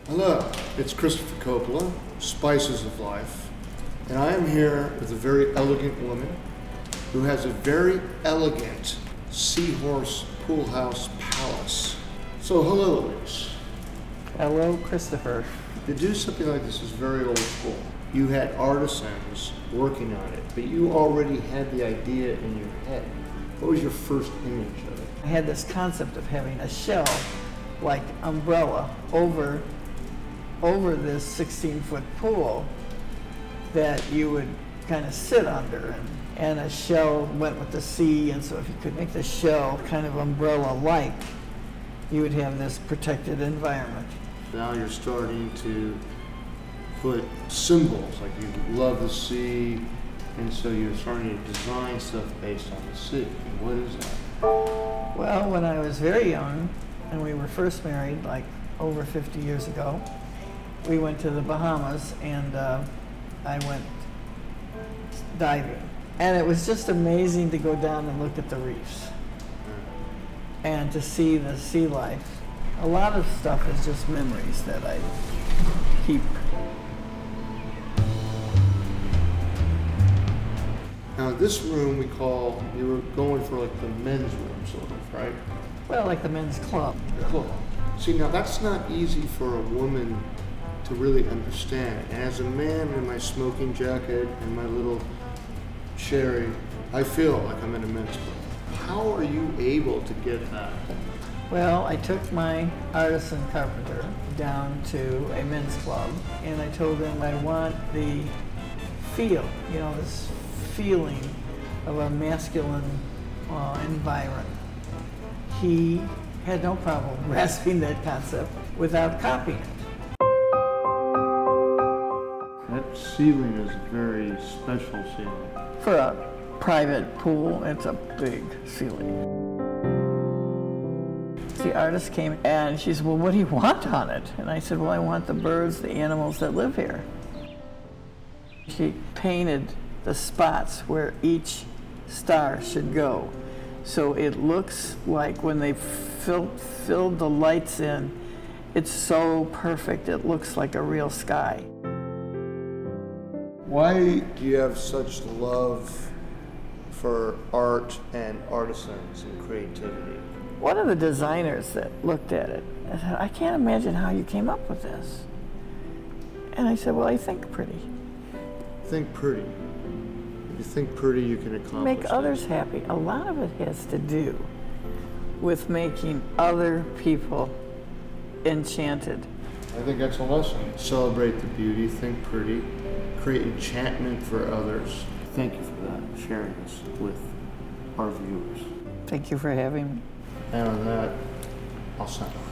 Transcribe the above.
Hello, it's Christopher Coppola, Spices of Life, and I am here with a very elegant woman who has a very elegant Seahorse Palace. So hello, Elyse. Hello, Christopher. To do something like this is very old school. You had artisans working on it, but you already had the idea in your head. What was your first image of it? I had this concept of having a shell like umbrella over this 16-foot pool that you would kind of sit under, and a shell went with the sea, and so if you could make the shell kind of umbrella-like, you would have this protected environment. Now you're starting to put symbols, like you love the sea, and so you're starting to design stuff based on the sea. And what is that? Well, when I was very young, and we were first married, like over 50 years ago, we went to the Bahamas, and I went diving. And it was just amazing to go down and look at the reefs and to see the sea life. A lot of stuff is just memories that I keep. Now this room you were going for like the men's room sort of, right? Well, like the men's club. Cool. See, now that's not easy for a woman to really understand. And as a man in my smoking jacket and my little cherry, I feel like I'm in a men's club. How are you able to get that? Well, I took my artisan carpenter down to a men's club, and I told him I want the feel, this feeling of a masculine environment. He had no problem grasping that concept without copying it. That ceiling is a very special ceiling. For a private pool, it's a big ceiling. The artist came and she said, well, what do you want on it? And I said, well, I want the birds, the animals that live here. She painted the spots where each star should go. So it looks like when they filled the lights in, it's so perfect, it looks like a real sky. Why do you have such love for art and artisans and creativity? One of the designers that looked at it, I said, I can't imagine how you came up with this. And I said, well, I think pretty. Think pretty. If you think pretty, you can accomplish Make others happy. A lot of it has to do with making other people enchanted. I think that's a lesson. Celebrate the beauty, think pretty, create enchantment for others. Thank you for that, sharing this with our viewers. Thank you for having me. And on that, I'll sign off.